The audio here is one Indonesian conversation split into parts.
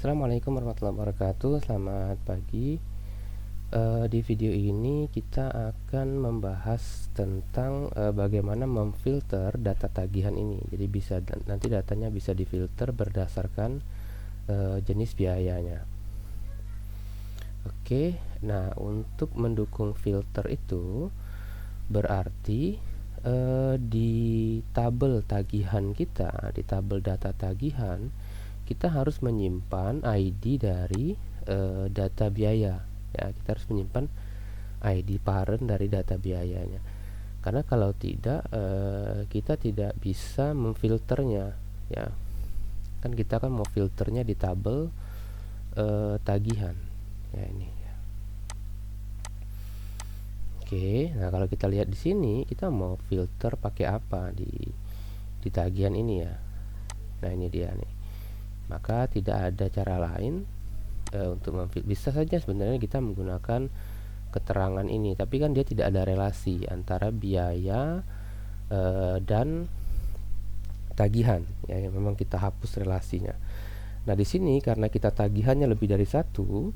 Assalamualaikum warahmatullahi wabarakatuh. Selamat pagi. Di video ini kita akan membahas tentang bagaimana memfilter data tagihan ini. Jadi nanti datanya bisa difilter berdasarkan jenis biayanya. Oke. Nah, untuk mendukung filter itu berarti di tabel tagihan kita, di tabel data tagihan, kita harus menyimpan ID dari data biaya. Ya, kita harus menyimpan ID parent dari data biayanya. Karena kalau tidak, kita tidak bisa memfilternya. Ya, kan kita kan mau filternya di tabel tagihan. Ya, ini. Oke, nah kalau kita lihat di sini, kita mau filter pakai apa di tagihan ini ya. Nah, ini dia nih. Maka tidak ada cara lain untuk memfilter. Bisa saja sebenarnya kita menggunakan keterangan ini, tapi kan dia tidak ada relasi antara biaya dan tagihan. Ya, memang kita hapus relasinya. Nah, di sini karena kita tagihannya lebih dari satu,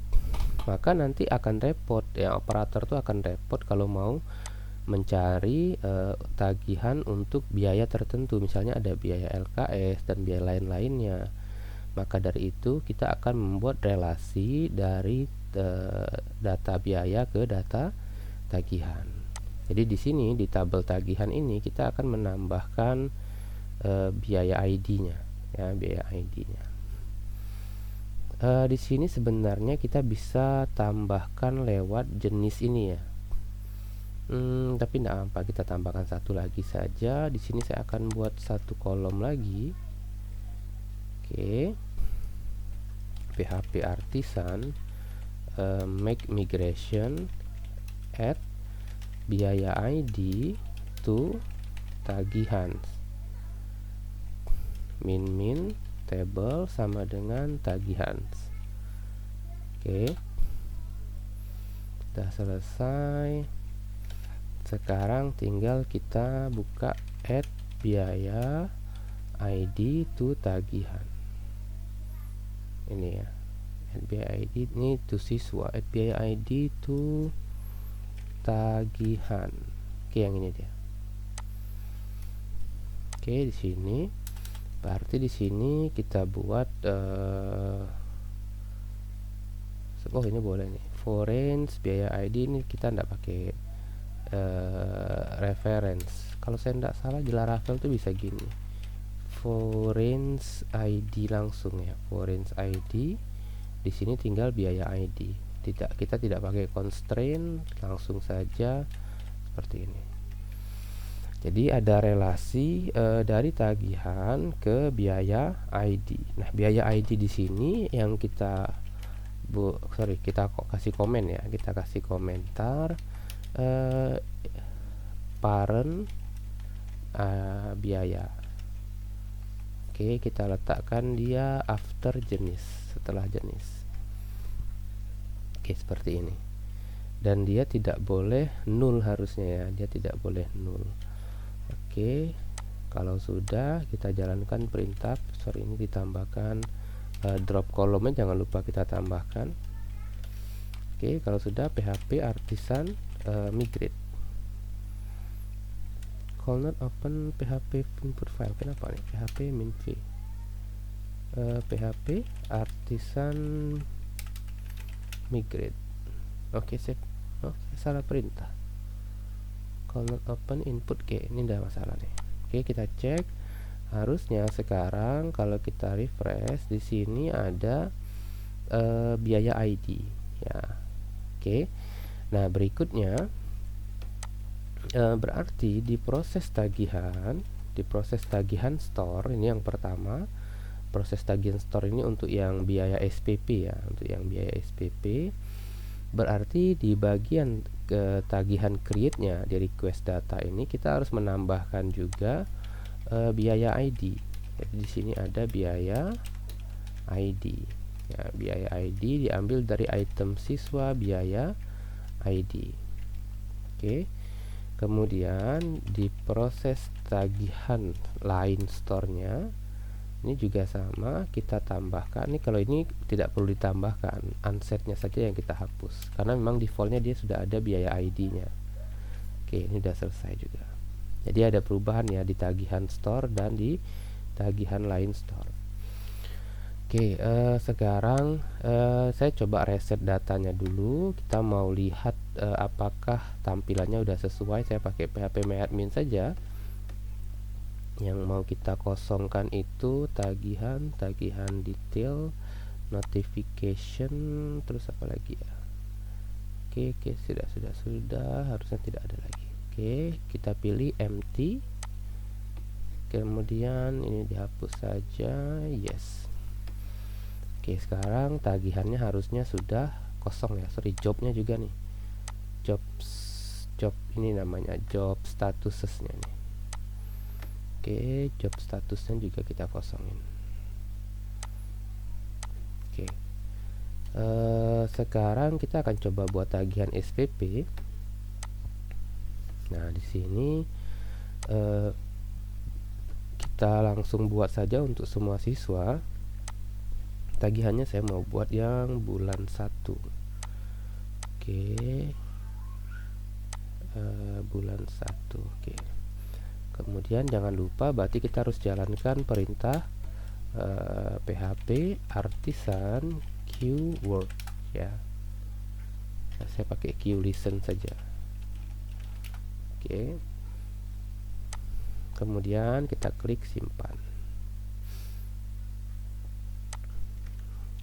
maka nanti akan repot ya, operator tuh akan repot kalau mau mencari tagihan untuk biaya tertentu. Misalnya ada biaya LKS dan biaya lain-lainnya. Maka dari itu kita akan membuat relasi dari data biaya ke data tagihan. Jadi di sini di tabel tagihan ini kita akan menambahkan biaya ID-nya, ya, biaya ID-nya. Di sini sebenarnya kita bisa tambahkan lewat jenis ini ya. Tapi tidak apa, kita tambahkan satu lagi saja. Di sini saya akan buat satu kolom lagi. Oke. PHP artisan make migration add biaya ID to tagihan min table sama dengan tagihan. Oke, sudah selesai. Sekarang tinggal kita buka add biaya ID to tagihan. Ini ya, add biaya ID ini to siswa, add biaya ID to tagihan. Oke, yang ini dia. Oke, di sini berarti di sini kita buat ini boleh nih, foreign biaya ID ini kita tidak pakai reference. Kalau saya tidak salah di Laravel tuh bisa gini, foreign ID langsung ya, foreign ID. Di sini tinggal biaya ID. Kita tidak pakai constraint, langsung saja seperti ini. Jadi ada relasi dari tagihan ke biaya ID. Nah, biaya ID di sini yang kita kasih komen ya. Kita kasih komentar parent biaya. Oke, kita letakkan dia after jenis, setelah jenis. Oke, seperti ini. Dan dia tidak boleh null harusnya ya, dia tidak boleh null. Oke, kalau sudah kita jalankan perintah, ini ditambahkan drop kolomnya, jangan lupa kita tambahkan. Oke, kalau sudah PHP artisan migrate. Call not open PHP input file. Kenapa nih? PHP min v. PHP artisan migrate. Oke, save. Salah perintah. Call not open input G. Ini tidak masalah nih. Oke, kita cek. Harusnya sekarang kalau kita refresh di sini ada biaya ID ya. Oke. Nah, berikutnya berarti di proses tagihan store ini yang pertama, proses tagihan store ini untuk yang biaya SPP ya, untuk yang biaya SPP. Berarti di bagian tagihan create-nya di request data ini kita harus menambahkan juga biaya ID. Jadi di sini ada biaya ID. Ya, biaya ID diambil dari item siswa biaya ID. Oke. Kemudian di proses tagihan line store-nya Ini juga sama, kita tambahkan. Ini kalau ini tidak perlu ditambahkan, unsetnya saja yang kita hapus karena memang defaultnya dia sudah ada biaya ID-nya. Oke, ini sudah selesai juga. Jadi ada perubahan ya di tagihan store dan di tagihan line store. Oke, sekarang saya coba reset datanya dulu. Kita mau lihat apakah tampilannya udah sesuai. Saya pakai PHP MyAdmin saja. Yang mau kita kosongkan itu tagihan detail, notification, terus apa lagi ya? Oke, sudah, harusnya tidak ada lagi. Oke, kita pilih empty. Kemudian ini dihapus saja, yes. Oke, sekarang tagihannya harusnya sudah kosong ya. Sorry, jobnya juga nih. Job ini namanya job statusnya nih. Oke, job statusnya juga kita kosongin. Oke, sekarang kita akan coba buat tagihan SPP. Nah, di sini kita langsung buat saja untuk semua siswa. Tagihannya saya mau buat yang bulan 1. Oke, bulan 1. Oke. Kemudian jangan lupa berarti kita harus jalankan perintah PHP artisan keyword ya. Nah, saya pakai QListen saja. Oke. Kemudian kita klik simpan.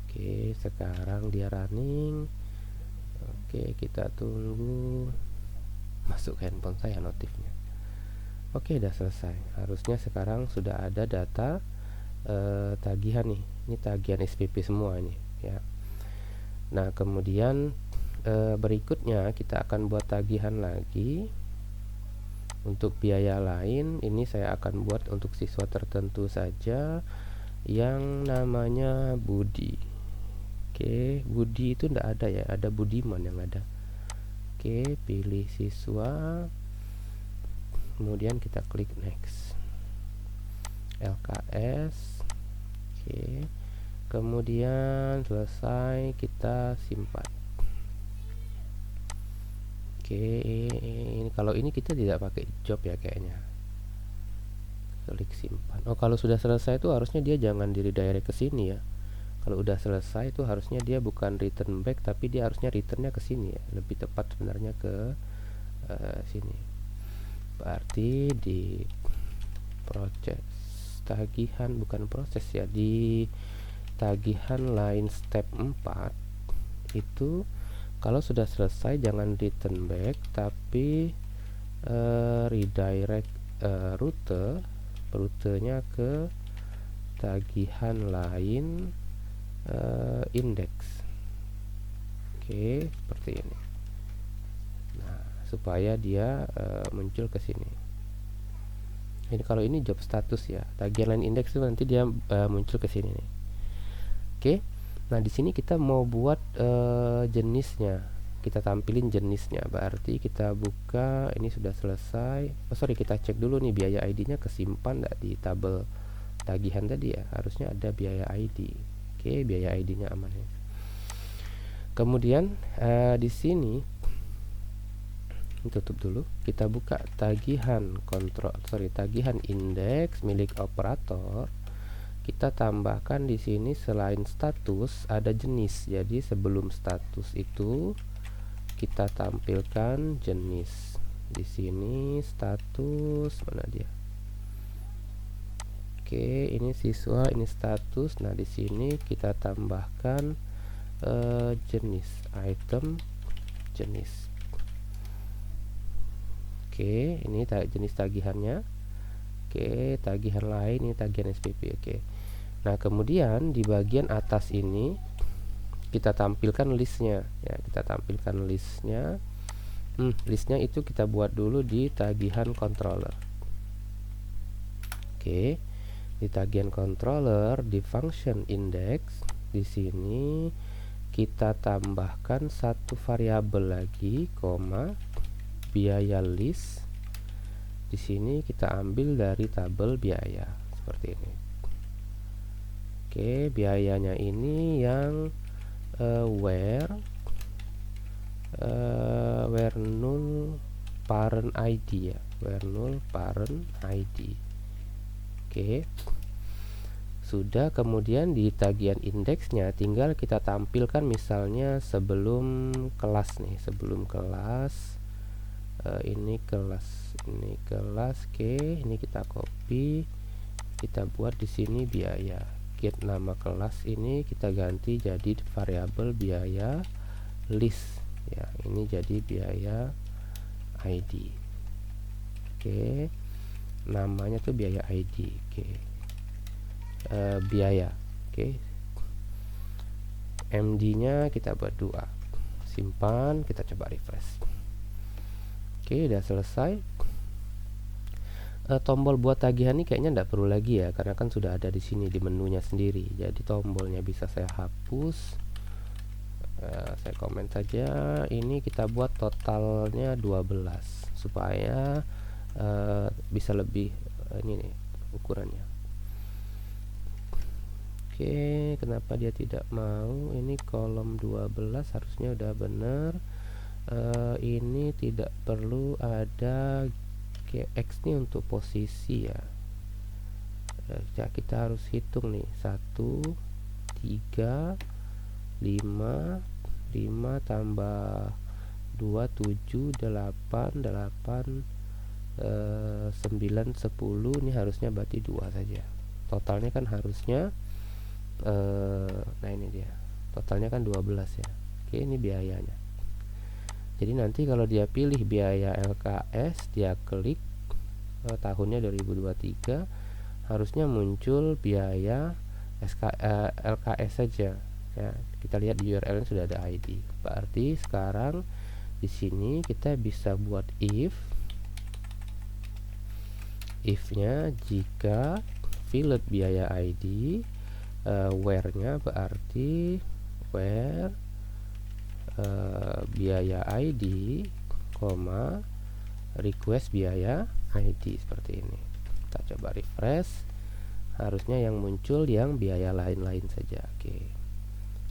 Oke, sekarang dia running. Oke, kita tunggu masuk ke handphone saya notifnya. Oke, udah selesai. Harusnya sekarang sudah ada data tagihan nih. Ini tagihan SPP semua ini ya. Nah, kemudian berikutnya kita akan buat tagihan lagi. Untuk biaya lain ini saya akan buat untuk siswa tertentu saja yang namanya Budi. Oke, Budi itu enggak ada ya, ada Budiman yang ada. Oke, pilih siswa. Kemudian kita klik next. LKS. Oke. Kemudian selesai, kita simpan. Oke, ini kalau ini kita tidak pakai job ya kayaknya. Klik simpan. Oh, kalau sudah selesai itu harusnya dia jangan di redirect ke sini ya. Kalau udah selesai itu harusnya dia bukan return back tapi dia harusnya returnnya ke sini ya. Lebih tepat sebenarnya ke sini. Berarti di proses tagihan, bukan proses ya, di tagihan line step 4 itu kalau sudah selesai jangan return back tapi redirect rutenya ke tagihan lain index. Oke, seperti ini. Nah, supaya dia muncul ke sini. Ini kalau ini job status ya, tagihan line index itu nanti dia muncul ke sini nih. Oke. Nah, di sini kita mau buat jenisnya. Kita tampilin jenisnya. Berarti kita buka, ini sudah selesai. Oh, sorry, kita cek dulu nih biaya ID-nya kesimpan enggak di tabel tagihan tadi ya. Harusnya ada biaya ID. Oke, biaya ID-nya aman ya. Kemudian di sini tutup dulu. Kita buka tagihan tagihan indeks milik operator. Kita tambahkan di sini selain status ada jenis. Jadi sebelum status itu kita tampilkan jenis. Di sini status mana dia? Oke, ini siswa, ini status. Nah, di sini kita tambahkan jenis item jenis. Oke, ini jenis tagihannya. Oke, tagihan lain ini tagihan SPP. Oke. Nah, kemudian di bagian atas ini kita tampilkan listnya ya, kita tampilkan listnya. Listnya itu kita buat dulu di tagihan controller. Oke. Di tagihan controller di function index di sini kita tambahkan satu variabel lagi, koma biaya list. Di sini kita ambil dari tabel biaya seperti ini. Oke, biayanya ini yang where null parent ID ya, where null parent ID. Oke, sudah. Kemudian di tagihan indeksnya tinggal kita tampilkan misalnya sebelum kelas nih, sebelum kelas ini kelas, oke, ini kita copy, kita buat di sini biaya. Get nama kelas ini kita ganti jadi variabel biaya list ya, ini jadi biaya ID. Oke, namanya tuh biaya ID. Oke, biaya. Oke, MD nya kita buat 2, simpan, kita coba refresh. Oke, udah selesai. Tombol buat tagihan ini kayaknya tidak perlu lagi ya, karena kan sudah ada di sini di menunya sendiri. Jadi tombolnya bisa saya hapus. Saya komen saja, ini kita buat totalnya 12 supaya bisa lebih ini nih ukurannya. Oke, kenapa dia tidak mau? Ini kolom 12 harusnya udah benar. Ini tidak perlu ada X nih untuk posisi ya. Kita harus hitung nih, 1, 3, 5 tambah 2, 7, 8, 9, 10. Ini harusnya berarti 2 saja. Totalnya kan harusnya nah ini dia, totalnya kan 12 ya. Oke, ini biayanya. Jadi nanti kalau dia pilih biaya LKS, dia klik tahunnya 2023, harusnya muncul biaya LKS saja ya. Kita lihat di URL sudah ada ID. Berarti sekarang di sini kita bisa buat if-nya jika field biaya ID, where-nya berarti where biaya ID, request biaya ID, seperti ini. Kita coba refresh, harusnya yang muncul yang biaya lain-lain saja. Oke,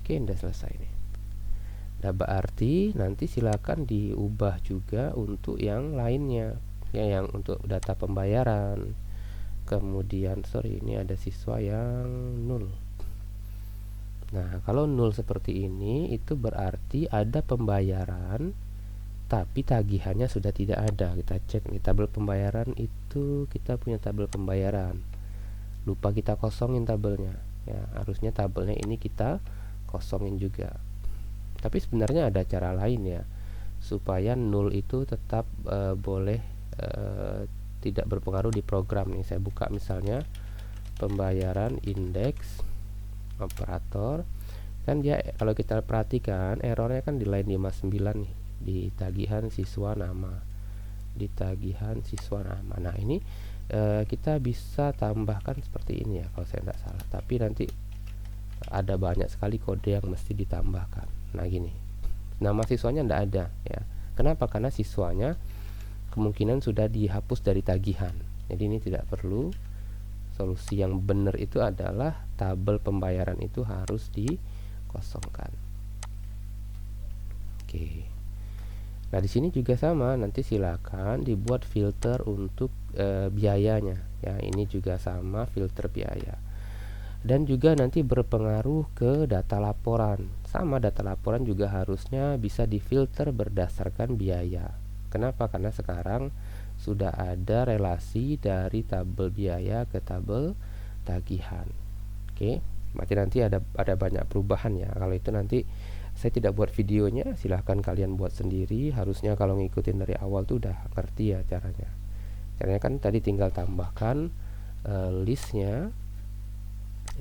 udah selesai nih. Nah, berarti nanti silakan diubah juga untuk yang lainnya ya, yang untuk data pembayaran. Kemudian ini ada siswa yang 0. Nah, kalau 0 seperti ini, itu berarti ada pembayaran tapi tagihannya sudah tidak ada. Kita cek di tabel pembayaran itu, kita punya tabel pembayaran, lupa kita kosongin tabelnya ya. Harusnya tabelnya ini kita kosongin juga. Tapi sebenarnya ada cara lain ya, supaya 0 itu tetap boleh tidak berpengaruh di program nih. Saya buka misalnya pembayaran indeks operator, kan dia kalau kita perhatikan errornya kan di line 59 nih, di tagihan siswa nama, Nah, ini kita bisa tambahkan seperti ini ya kalau saya tidak salah, tapi nanti ada banyak sekali kode yang mesti ditambahkan. Nah, gini, nama siswanya tidak ada ya. Kenapa? Karena siswanya kemungkinan sudah dihapus dari tagihan, jadi ini tidak perlu. Solusi yang benar itu adalah tabel pembayaran itu harus dikosongkan. Oke. Nah, di sini juga sama, nanti silakan dibuat filter untuk biayanya ya. Ini juga sama, filter biaya. Dan juga nanti berpengaruh ke data laporan. Sama, data laporan juga harusnya bisa difilter berdasarkan biaya. Kenapa? Karena sekarang sudah ada relasi dari tabel biaya ke tabel tagihan. Oke, berarti nanti ada banyak perubahan ya. Kalau itu nanti saya tidak buat videonya, silahkan kalian buat sendiri. Harusnya kalau ngikutin dari awal tuh udah ngerti ya caranya. Caranya kan tadi tinggal tambahkan listnya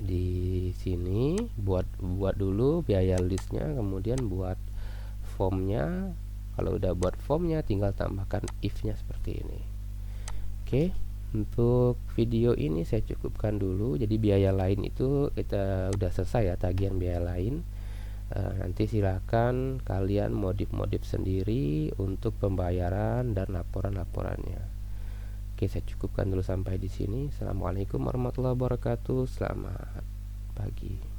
di sini, buat dulu biaya listnya, kemudian buat formnya. Kalau udah buat formnya tinggal tambahkan if-nya seperti ini. Oke, untuk video ini saya cukupkan dulu. Jadi biaya lain itu kita udah selesai ya, tagihan biaya lain. Nanti silakan kalian modif sendiri untuk pembayaran dan laporan-laporannya. Oke, saya cukupkan dulu sampai di sini. Assalamualaikum warahmatullahi wabarakatuh. Selamat pagi.